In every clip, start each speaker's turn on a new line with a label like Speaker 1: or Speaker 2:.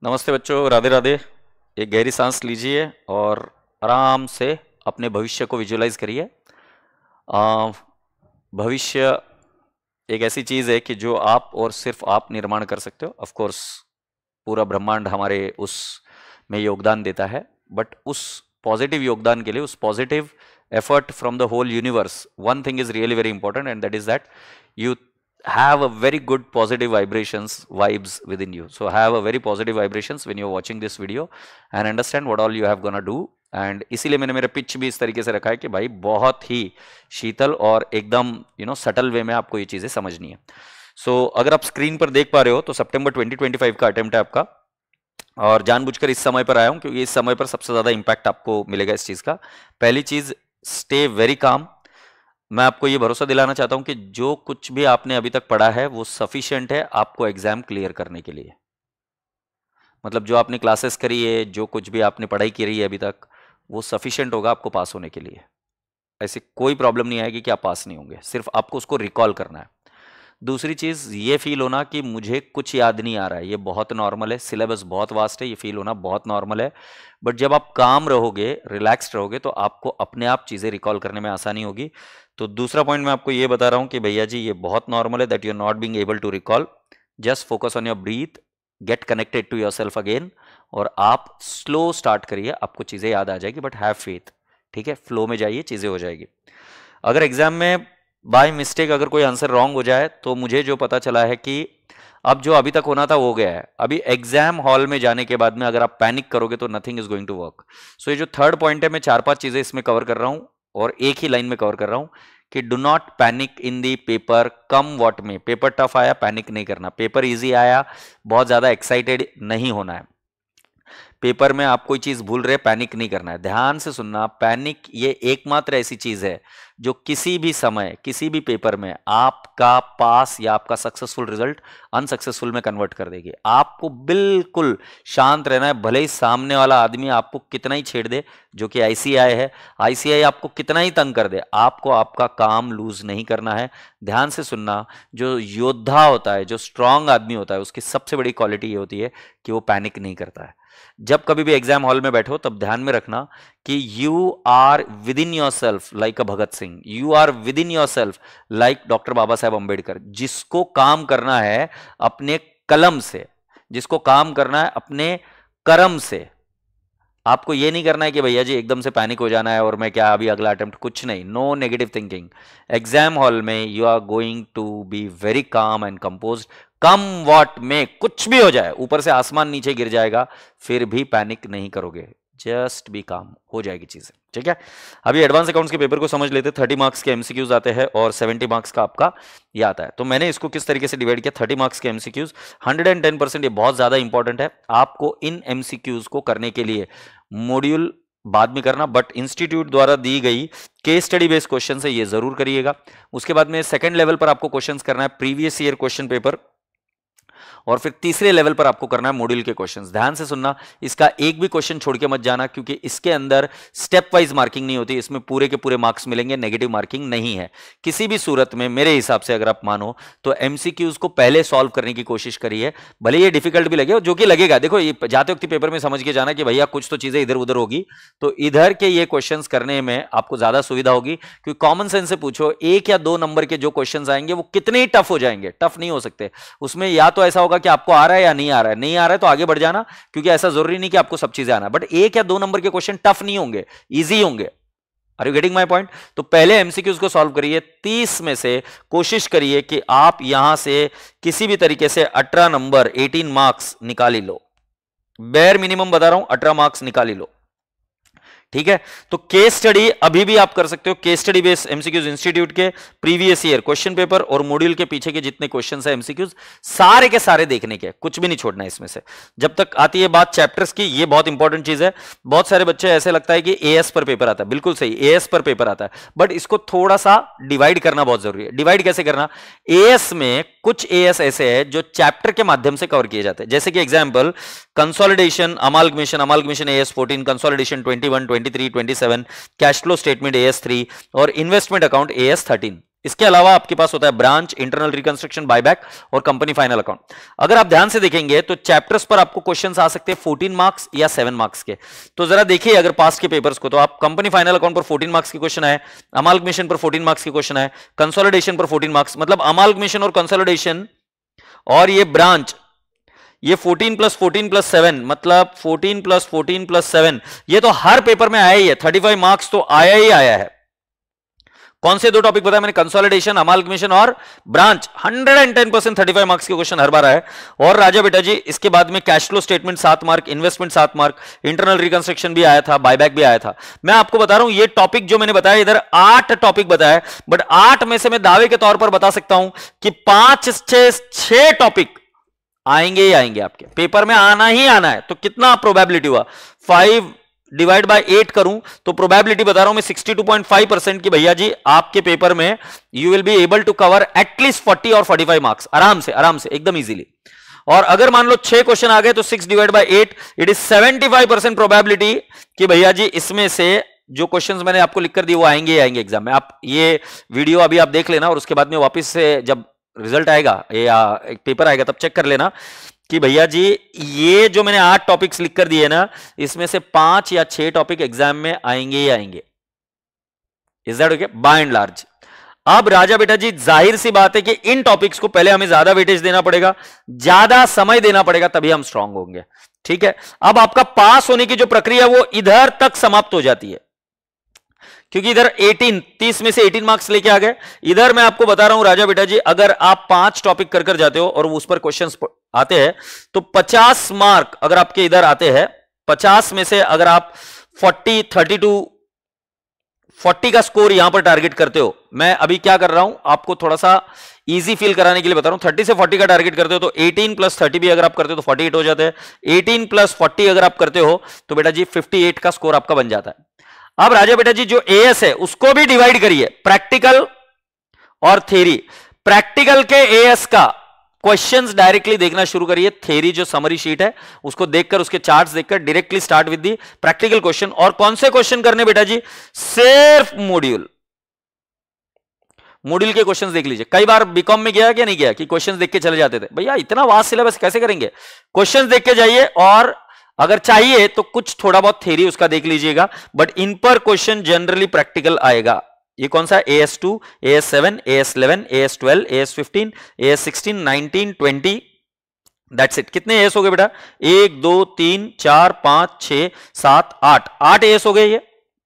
Speaker 1: नमस्ते बच्चों, राधे राधे। एक गहरी सांस लीजिए और आराम से अपने भविष्य को विजुअलाइज करिए। आ, भविष्य एक ऐसी चीज है कि जो आप और सिर्फ आप निर्माण कर सकते हो। ऑफ कोर्स पूरा ब्रह्मांड हमारे उस में योगदान देता है, बट उस पॉजिटिव योगदान के लिए, उस positive effort from the whole universe, one thing is really very important, and that is that you have a very good positive vibes within you. So have a very positive vibrations when you're watching this video and understand what all you have gonna do. And इसीलिए मैंने मेरा pitch भी इस तरीके से रखा है कि भाई बहुत ही शीतल और एकदम सटल वे में आपको ये चीजें समझनी है। सो अगर आप स्क्रीन पर देख पा रहे हो तो सितंबर 2025 का अटेम्प्ट है आपका, और जानबूझकर इस समय पर आया हूं क्योंकि इस समय पर सबसे ज्यादा इंपैक्ट आपको मिलेगा इस चीज का। पहली चीज, स्टे वेरी काम। मैं आपको ये भरोसा दिलाना चाहता हूं कि जो कुछ भी आपने अभी तक पढ़ा है वो सफिशिएंट है आपको एग्जाम क्लियर करने के लिए। मतलब जो आपने क्लासेस करी है, जो कुछ भी आपने पढ़ाई करी है अभी तक, वो सफिशिएंट होगा आपको पास होने के लिए। ऐसी कोई प्रॉब्लम नहीं आएगी कि आप पास नहीं होंगे, सिर्फ आपको उसको रिकॉल करना है। दूसरी चीज ये फील होना कि मुझे कुछ याद नहीं आ रहा है, ये बहुत नॉर्मल है। सिलेबस बहुत वास्ट है, ये फील होना बहुत नॉर्मल है। बट जब आप काम रहोगे, रिलैक्स्ड रहोगे, तो आपको अपने आप चीजें रिकॉल करने में आसानी होगी। तो दूसरा पॉइंट मैं आपको ये बता रहा हूं कि भैया जी ये बहुत नॉर्मल है that you are not being able to recall. Just focus on your breath, get connected to yourself again, और आप स्लो स्टार्ट करिए, आपको चीजें याद आ जाएगी। बट हैव फेथ, ठीक है, फ्लो में जाइए, चीजें हो जाएगी। अगर एग्जाम में बाय मिस्टेक अगर कोई आंसर रॉन्ग हो जाए तो मुझे जो पता चला है कि अब जो अभी तक होना था वो गया है। अभी एग्जाम हॉल में जाने के बाद में अगर आप पैनिक करोगे तो nothing is going to work. So ये जो थर्ड पॉइंट है, मैं 4-5 चीजें इसमें कवर कर रहा हूं और एक ही लाइन में कवर कर रहा हूं कि do not panic in the paper, come what में। पेपर टफ आया, पैनिक नहीं करना। पेपर इजी आया, बहुत ज्यादा एक्साइटेड नहीं होना है। पेपर में आप कोई चीज भूल रहे, पैनिक नहीं करना है। ध्यान से सुनना, पैनिक ये एकमात्र ऐसी चीज है जो किसी भी समय, किसी भी पेपर में आपका पास या आपका सक्सेसफुल रिजल्ट अनसक्सेसफुल में कन्वर्ट कर देगी। आपको बिल्कुल शांत रहना है, भले ही सामने वाला आदमी आपको कितना ही छेड़ दे, जो कि आईसीआई है, आईसीआई आपको कितना ही तंग कर दे, आपको आपका काम लूज नहीं करना है। ध्यान से सुनना, जो योद्धा होता है, जो स्ट्रांग आदमी होता है, उसकी सबसे बड़ी क्वालिटी ये होती है कि वो पैनिक नहीं करता है। जब कभी भी एग्जाम हॉल में बैठो तब ध्यान में रखना कि you are within yourself like a Bhagat Singh, you are within yourself like doctor Baba Saheb Ambedkar. जिसको काम करना है अपने कलम से, जिसको काम करना है अपने कर्म से, आपको ये नहीं करना है कि भैया जी एकदम से पैनिक हो जाना है और मैं क्या अभी अगला अटेम्प्ट, कुछ नहीं। No negative thinking. Exam hall में you are going to be very calm and composed. Come what may कुछ भी हो जाए, ऊपर से आसमान नीचे गिर जाएगा, फिर भी पैनिक नहीं करोगे। जस्ट बी काम, हो जाएगी चीजें, ठीक है। अभी एडवांस अकाउंट्स के पेपर को समझ लेते। 30 मार्क्स के एमसीक्यूज आते हैं और 70 मार्क्स का आपका ये आता है। तो मैंने इसको किस तरीके से डिवाइड किया, 30 मार्क्स के एमसीक्यूज 110%, ये बहुत ज्यादा इंपॉर्टेंट है। आपको इन एमसीक्यूज को करने के लिए मॉड्यूल बाद में करना, बट इंस्टीट्यूट द्वारा दी गई केस स्टडी बेस्ड क्वेश्चन से ये जरूर करिएगा। उसके बाद में सेकंड लेवल पर आपको क्वेश्चंस करना है प्रीवियस ईयर क्वेश्चन पेपर, और फिर तीसरे लेवल पर आपको करना है मॉड्यूल के क्वेश्चंस। ध्यान से सुनना, इसका एक भी क्वेश्चन छोड़ के मत जाना, क्योंकि इसके अंदर स्टेप वाइज मार्किंग नहीं होती। इसमें पूरे के पूरे मार्क्स मिलेंगे, नेगेटिव मार्किंग नहीं है किसी भी सूरत में। मेरे हिसाब से अगर आप मानो तो एमसीक्यूज को पहले सॉल्व करने की कोशिश करिए, भले ये डिफिकल्ट भी लगे, जो कि लगेगा। देखो, ये जाते वक्त पेपर में समझ के जाना कि भैया कुछ तो चीजें इधर उधर होगी, तो इधर के ये क्वेश्चन करने में आपको ज्यादा सुविधा होगी। क्योंकि कॉमन सेंस से पूछो, 1 या 2 नंबर के जो क्वेश्चन आएंगे वो कितने ही टफ हो जाएंगे, टफ नहीं हो सकते। उसमें या तो ऐसा होगा कि आपको आ रहा है या नहीं आ रहा है, नहीं आ रहा है तो आगे बढ़ जाना, क्योंकि ऐसा जरूरी नहीं कि आपको सब चीजें आना। बट 1 या 2 नंबर के क्वेश्चन टफ नहीं होंगे, इजी होंगे। Are you getting my point? तो पहले एमसीक्यूज को सॉल्व करिए। 30 में से कोशिश करिए कि आप यहां से किसी भी तरीके से 18 नंबर, 18 मार्क्स निकाल ही लो। बेयर मिनिमम बता रहा हूं, 18 मार्क्स निकाल ही लो, ठीक है। तो केस स्टडी अभी भी आप कर सकते हो, case study based MCQs institute के प्रीवियस ईयर क्वेश्चन पेपर और मॉड्यूल के पीछे के जितने क्वेश्चंस है एमसीक्यूज, सारे के सारे देखने के, कुछ भी नहीं छोड़ना है इसमें से। जब तक आती है बात चैप्टर्स की, ये बहुत इंपॉर्टेंट चीज है। बहुत सारे बच्चे ऐसे लगता है कि एएस पर पेपर आता है, बिल्कुल सही, एएस पर पेपर आता है, बट इसको थोड़ा सा डिवाइड करना बहुत जरूरी है। डिवाइड कैसे करना? एएस में कुछ एएस ऐसे है जो चैप्टर के माध्यम से कवर किए जाते हैं, जैसे कि example consolidation, amalgamation, amalgamation AS 14, consolidation 21, 23, 27, cash flow statement AS 3 और इन्वेस्टमेंट अकाउंट एएस 13। इसके अलावा आपके पास होता है ब्रांच, इंटरनल रिकंस्ट्रक्शन, बायबैक और कंपनी फाइनल अकाउंट। अगर आप ध्यान से देखेंगे तो चैप्टर्स पर आपको क्वेश्चंस आ सकते हैं 14 मार्क्स या 7 मार्क्स के। तो जरा देखिए अगर पास्ट के पेपर्स को, तो आप कंपनी फाइनल अकाउंट पर 14 मार्क्स के क्वेश्चन आए, अमाल्गमेशन पर 14 मार्क्स के क्वेश्चन आए, कंसोलिडेशन पर 14 मार्क्स, मतलब अमाल्गमेशन और कंसोलिडेशन और ये ब्रांच, ये 14 + 14 + 7 मतलब 14 + 14 + 7, ये तो हर पेपर में आया ही है। 35 मार्क्स तो आया ही आया है। कौन से दो टॉपिक बताया मैंने? कंसोलिडेशन, अमाल्गमेशन और ब्रांच। 110% 35 मार्क्स के क्वेश्चन हर बार आए। और राजा बेटा जी इसके बाद में cash flow statement 7 mark, investment 7 mark, internal reconstruction भी आया था, बायबैक भी आया था। मैं आपको बता रहा हूं ये टॉपिक जो मैंने बताया, इधर 8 टॉपिक बताया, बट 8 में से मैं दावे के तौर पर बता सकता हूं कि 5 से 6 टॉपिक आएंगे ही आएंगे आपके पेपर में, आना ही आना है। तो कितना प्रोबेबिलिटी हुआ? 5 डिवाइड बाय 8 करूं तो प्रोबेबिलिटी बता रहा हूं मैं 62.5% की भैया जी आपके पेपर में you will be able to cover at least 40 और 45 मार्क्स आराम से एकदम इजीली। और अगर मान लो 6 क्वेश्चन आ गए तो 6 divide by 8, it is 75% probability कि भैया जी इसमें से जो क्वेश्चंस मैंने आपको लिख कर दिए वो आएंगे ही आएंगे एग्जाम में। आप ये वीडियो अभी आप देख लेना और उसके बाद में वापस से जब रिजल्ट आएगा या एक पेपर आएगा तब चेक कर लेना कि भैया जी ये जो मैंने 8 टॉपिक्स लिख कर दिए ना, इसमें से 5 या 6 टॉपिक एग्जाम में आएंगे ही आएंगे। Is that okay? By and large. अब राजा बेटा जी जाहिर सी बात है कि इन टॉपिक्स को पहले हमें ज्यादा वेटेज देना पड़ेगा, ज्यादा समय देना पड़ेगा, तभी हम स्ट्रांग होंगे। ठीक है, अब आपका पास होने की जो प्रक्रिया वो इधर तक समाप्त हो जाती है, क्योंकि इधर 30 में से 18 मार्क्स लेके आ गए। इधर मैं आपको बता रहा हूं राजा बेटा जी, अगर आप 5 टॉपिक कर जाते हो और उस पर क्वेश्चंस आते हैं तो 50 मार्क अगर आपके इधर आते हैं, 50 में से अगर आप 40 का स्कोर यहां पर टारगेट करते हो, मैं अभी क्या कर रहा हूं आपको थोड़ा सा इजी फील कराने के लिए बता रहा हूं, 30 से 40 का टारगेट करते हो तो 18 + 30 भी अगर आप करते हो तो 48 हो जाते हैं। 18 + 40 अगर आप करते हो तो बेटा जी 58 का स्कोर आपका बन जाता है। अब राजा बेटा जी जो एएस है उसको भी डिवाइड करिए, प्रैक्टिकल और थ्योरी। प्रैक्टिकल के एएस का क्वेश्चंस डायरेक्टली देखना शुरू करिए, थ्योरी जो समरी शीट है उसको देखकर, उसके चार्ट्स देखकर directly start with the practical question. और कौन से क्वेश्चन करने बेटा जी? सिर्फ मॉड्यूल के क्वेश्चंस देख लीजिए। कई बार बीकॉम में गया क्या नहीं गया कि क्वेश्चंस देख के चले जाते थे, भैया इतना वास्ट सिलेबस कैसे करेंगे? क्वेश्चंस देख के जाइए और अगर चाहिए तो कुछ थोड़ा बहुत थ्योरी उसका देख लीजिएगा, बट इन पर क्वेश्चन जनरली प्रैक्टिकल आएगा। ये कौन सा? AS2, AS7, AS11, AS12, AS15, AS16, 19, 20, that's it. कितने AS हो गए बेटा? 1 2 3 4 5 6 7 8 AS हो गए ये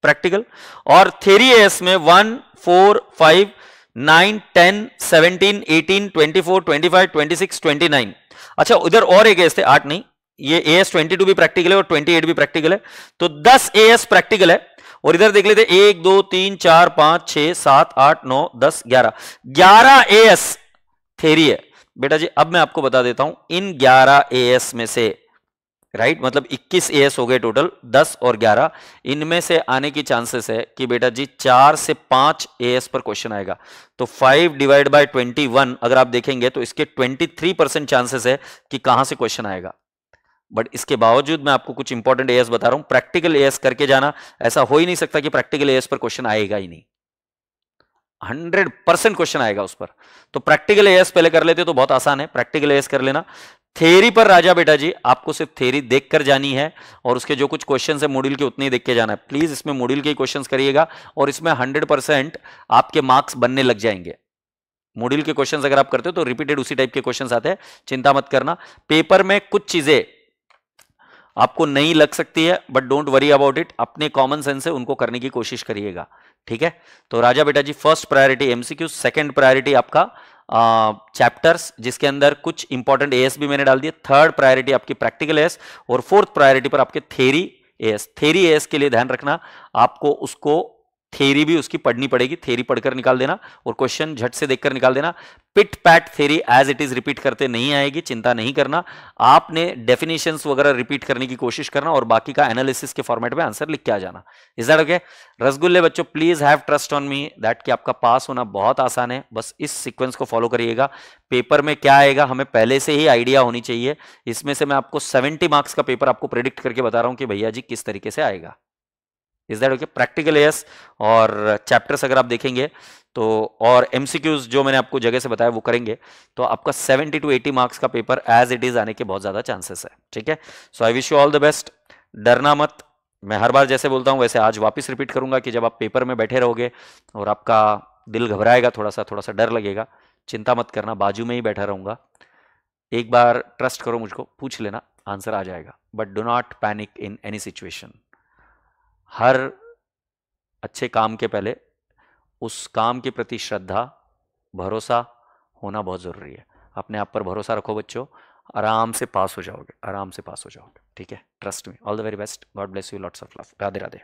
Speaker 1: प्रैक्टिकल। और थ्योरी AS में 1 4 5 9 10 17 18 24 25 26 29। अच्छा उधर और एक AS थे, 8 नहीं, ये AS22 भी प्रैक्टिकल है और 28 भी प्रैक्टिकल है, तो 10 AS प्रैक्टिकल है। और इधर देख लेते 1 2 3 4 5 6 7 8 9 10 11 AS थ्योरी है बेटा जी। अब मैं आपको बता देता हूं इन 11 AS में से, राइट, मतलब 21 AS हो गए टोटल, 10 और 11, इनमें से आने की चांसेस है कि बेटा जी 4 से 5 AS पर क्वेश्चन आएगा। तो 5 डिवाइड बाय 21 अगर आप देखेंगे तो इसके 23% चांसेस है कि कहां से क्वेश्चन आएगा। बट इसके बावजूद मैं आपको कुछ इंपॉर्टेंट एएस बता रहा हूं, प्रैक्टिकल एएस करके जाना, ऐसा हो ही नहीं सकता कि प्रैक्टिकल एएस पर क्वेश्चन आएगा ही नहीं, 100% क्वेश्चन आएगा उस पर। तो प्रैक्टिकल एएस पहले कर लेते तो बहुत आसान है, प्रैक्टिकल एएस कर लेना। थ्योरी पर राजा बेटा जी आपको सिर्फ थ्योरी देखकर जानी है और उसके जो कुछ क्वेश्चन है मॉड्यूल के उतने ही देख के जाना है। प्लीज इसमें मॉड्यूल के क्वेश्चन करिएगा और इसमें 100% आपके मार्क्स बनने लग जाएंगे। मॉड्यूल के क्वेश्चन अगर आप करते हो तो रिपीटेड उसी टाइप के क्वेश्चन आते हैं, चिंता मत करना। पेपर में कुछ चीजें आपको नहीं लग सकती है but don't worry about it, अपने कॉमन सेंस से उनको करने की कोशिश करिएगा, ठीक है। तो राजा बेटा जी first priority MCQ, second priority आपका चैप्टर्स जिसके अंदर कुछ इंपॉर्टेंट एएस भी मैंने डाल दिए, थर्ड प्रायोरिटी आपकी प्रैक्टिकल एएस और फोर्थ प्रायोरिटी पर आपके थ्योरी एएस। थ्योरी एएस के लिए ध्यान रखना आपको उसको थ्योरी भी उसकी पढ़नी पड़ेगी, थ्योरी पढ़कर निकाल देना और क्वेश्चन झट से देखकर निकाल देना। पिट पैट theory as it is repeat करते नहीं आएगी, चिंता नहीं करना। आपने डेफिनेशंस वगैरह रिपीट करने की कोशिश करना और बाकी का एनालिसिस के फॉर्मेट में आंसर लिख के आ जाना। Is that okay? रसगुल्ले बच्चों please have trust on me that कि आपका पास होना बहुत आसान है, बस इस सीक्वेंस को फॉलो करिएगा। पेपर में क्या आएगा हमें पहले से ही आइडिया होनी चाहिए। इसमें से मैं आपको 70 मार्क्स का पेपर आपको प्रेडिक्ट करके बता रहा हूं कि भैया जी किस तरीके से आएगा। Is that okay? Practical yes, और चैप्टर्स अगर आप देखेंगे तो, और एमसीक्यूज जो मैंने आपको जगह से बताया वो करेंगे, तो आपका 70 to 80 मार्क्स का पेपर एज इट इज आने के बहुत ज्यादा चांसेस है। ठीक है, so I wish you all the best. डरना मत, मैं हर बार जैसे बोलता हूं वैसे आज वापस रिपीट करूंगा कि जब आप पेपर में बैठे रहोगे और आपका दिल घबराएगा, थोड़ा सा डर लगेगा, चिंता मत करना, बाजू में ही बैठा रहूंगा। एक बार ट्रस्ट करो मुझको, पूछ लेना, आंसर आ जाएगा। But do not panic in any situation. हर अच्छे काम के पहले उस काम के प्रति श्रद्धा, भरोसा होना बहुत जरूरी है। अपने आप पर भरोसा रखो बच्चों, आराम से पास हो जाओगे, आराम से पास हो जाओगे। ठीक है, trust me. All the very best, God bless you, lots of love, Radhe Radhe.